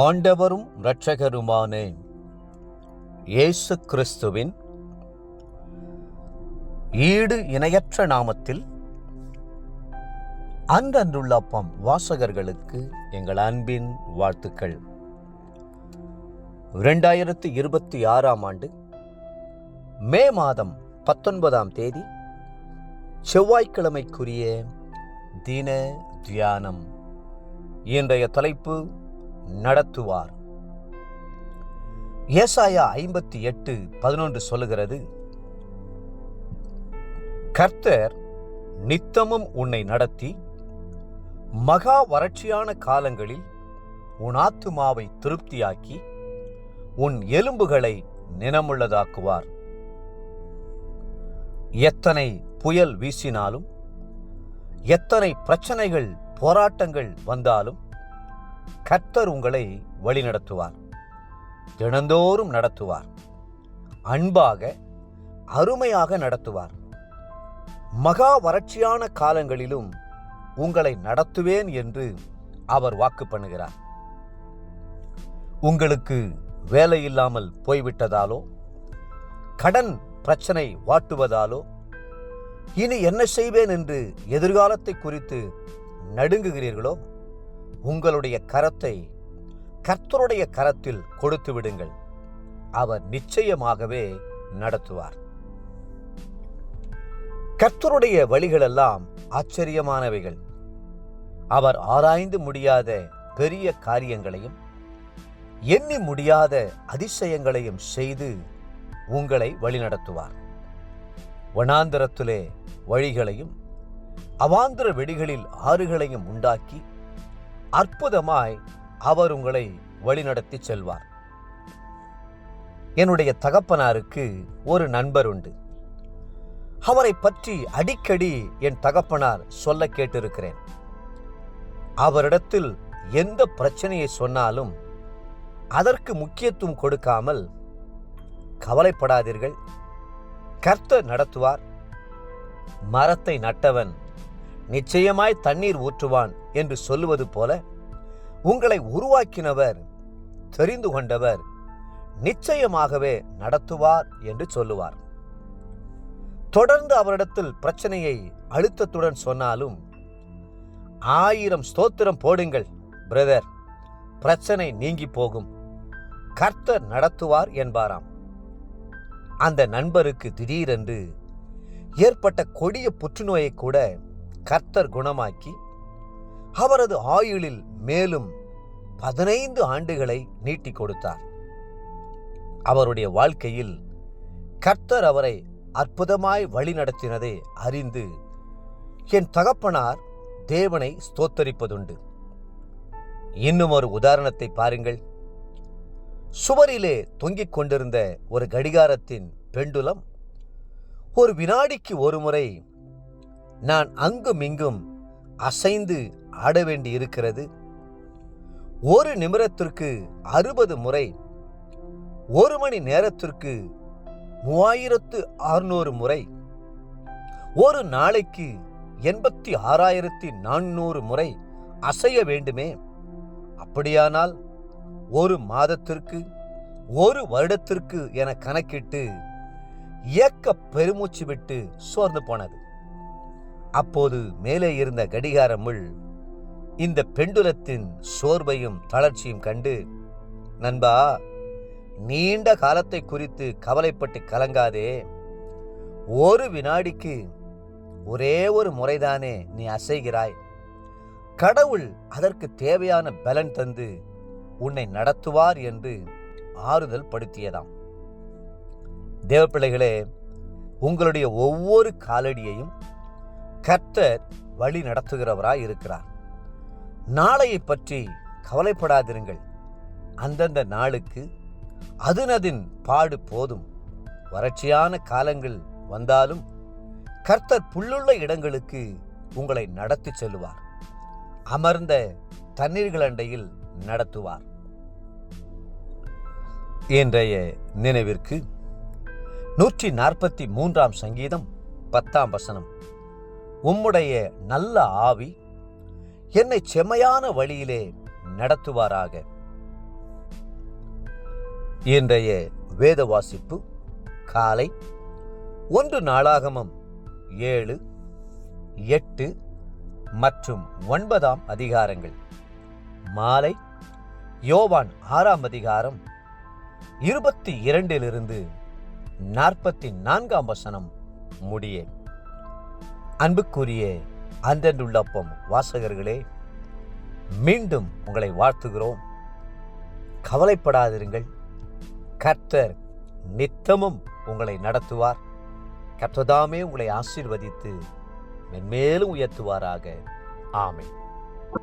ஆண்டவரும் இரட்சகருமான இயேசு கிறிஸ்துவின் ஈடு இணையற்ற நாமத்தில் அன்றன்றுள்ள அப்பம் வாசகர்களுக்கு எங்கள் அன்பின் வாழ்த்துக்கள். 2026 ஆண்டு மே மாதம் 19ஆம் தேதி செவ்வாய்க்கிழமைக்குரிய தின தியானம். இன்றைய தலைப்பு நடத்துவார். ஏசாயா 58:11 சொல்லுகிறது, கர்த்தர் நித்தமும் உன்னை நடத்தி மகா வறட்சியான காலங்களில் உன் ஆத்துமாவை திருப்தியாக்கி உன் எலும்புகளை நினமுள்ளதாக்குவார். எத்தனை புயல் வீசினாலும், எத்தனை பிரச்சனைகள் போராட்டங்கள் வந்தாலும் கர்த்தர் உங்களை வழிநடத்துவார். தினந்தோறும் நடத்துவார். அன்பாக அருமையாக நடத்துவார். மகா வறட்சியான காலங்களிலும் உங்களை நடத்துவேன் என்று அவர் வாக்கு பண்ணுகிறார். உங்களுக்கு வேலை இல்லாமல் போய்விட்டதாலோ, கடன் பிரச்சனை வாட்டுவதாலோ, இனி என்ன செய்வேன் என்று எதிர்காலத்தை குறித்து நடுங்குகிறீர்களோ, உங்களுடைய கரத்தை கர்த்தருடைய கரத்தில் கொடுத்து விடுங்கள். அவர் நிச்சயமாகவே நடத்துவார். கர்த்தருடைய வழிகளெல்லாம் ஆச்சரியமானவைகள். அவர் ஆராய்ந்து முடியாத பெரிய காரியங்களையும் எண்ணி முடியாத அதிசயங்களையும் செய்து உங்களை வழிநடத்துவார். வனாந்திரத்திலே வழிகளையும் அவாந்திர வெளிகளில் ஆறுகளையும் உண்டாக்கி அற்புதமாய் அவர் உங்களை வழிநடத்தி செல்வார். என்னுடைய தகப்பனாருக்கு ஒரு நண்பர் உண்டு. அவரை பற்றி அடிக்கடி என் தகப்பனார் சொல்ல கேட்டிருக்கிறேன். அவரிடத்தில் எந்த பிரச்சனையை சொன்னாலும் அதற்கு முக்கியத்துவம் கொடுக்காமல், கவலைப்படாதீர்கள், கர்த்தர் நடத்துவார், மரத்தை நட்டவன் நிச்சயமாய் தண்ணீர் ஊற்றுவான் என்று சொல்லுவது போல, உங்களை உருவாக்கினவர், தெரிந்து கொண்டவர் நிச்சயமாகவே நடத்துவார் என்று சொல்லுவார். தொடர்ந்து அவரிடத்தில் பிரச்சனையை அழுத்தத்துடன் சொன்னாலும், 1000 ஸ்தோத்திரம் போடுங்கள் பிரதர், பிரச்சனை நீங்கி போகும், கர்த்தர் நடத்துவார் என்பாராம். அந்த நண்பருக்கு திடீரென்று ஏற்பட்ட கொடிய புற்றுநோயை கூட கர்த்தர் குணமாக்கி அவரது ஆயுளில் மேலும் 15 ஆண்டுகளை நீட்டிக் கொடுத்தார். அவருடைய வாழ்க்கையில் கர்த்தர் அவரை அற்புதமாய் வழி நடத்தினதை அறிந்து என் தகப்பனார் தேவனை ஸ்தோத்தரிப்பதுண்டு. இன்னும் ஒரு உதாரணத்தை பாருங்கள். சுவரிலே தொங்கிக் கொண்டிருந்த ஒரு கடிகாரத்தின் பெண்டுலம் ஒரு வினாடிக்கு ஒரு முறை நான் அங்கும் இங்கும் அசைந்து ஆட வேண்டி இருக்கிறது, ஒரு நிமிடத்திற்கு 60 முறை, ஒரு மணி நேரத்திற்கு 3600 முறை, ஒரு நாளைக்கு 86,400 முறை அசைய வேண்டுமே. அப்படியானால் ஒரு மாதத்திற்கு, ஒரு வருடத்திற்கு என கணக்கிட்டு இயக்க பெருமூச்சு விட்டு சோர்ந்து போனது. அப்போது மேலே இருந்த கடிகார முள் இந்த பெண்டுலத்தின் சோர்வையும் தளர்ச்சியும் கண்டு, நண்பா, நீண்ட காலத்தை குறித்து கவலைப்பட்டு கலங்காதே, ஒரு வினாடிக்கு ஒரே ஒரு முறைதானே நீ அசைகிறாய், கடவுள் அதற்கு தேவையான பலன் தந்து உன்னை நடத்துவார் என்று ஆறுதல் படுத்தியதாம். தேவப்பிள்ளைகளே, உங்களுடைய ஒவ்வொரு காலடியையும் கர்த்தர் வழி நடத்துகிறவராய் இருக்கிறார். நாளையை பற்றி கவலைப்படாதிருங்கள். அந்தந்த நாளுக்கு அதனதின் பாடு போதும். வறட்சியான காலங்கள் வந்தாலும் கர்த்தர் புல்லுள்ள இடங்களுக்கு உங்களை நடத்தி செல்லுவார். அமர்ந்த தண்ணீர்கள் அண்டையில் நடத்துவார். இன்றைய நினைவிற்கு 143ஆம் சங்கீதம் 10ஆம் வசனம். உம்முடைய நல்ல ஆவி என்னை செம்மையான வழியிலே நடத்துவாராக. இன்றைய வேத வாசிப்பு காலை 1 நாளாகமம் 7, 8 மற்றும் 9 அதிகாரங்கள். மாலை யோவான் 6 அதிகாரம் 22 44 வசனம் முடிய. அன்புக்குரிய அன்றன்றுள்ளப்பம் வாசகர்களே, மீண்டும் உங்களை வாழ்த்துகிறோம். கவலைப்படாதிருங்கள், கர்த்தர் நித்தமும் உங்களை நடத்துவார். கர்த்தர்தாமே உங்களை ஆசீர்வதித்து மென்மேலும் உயர்த்துவாராக. ஆமென்.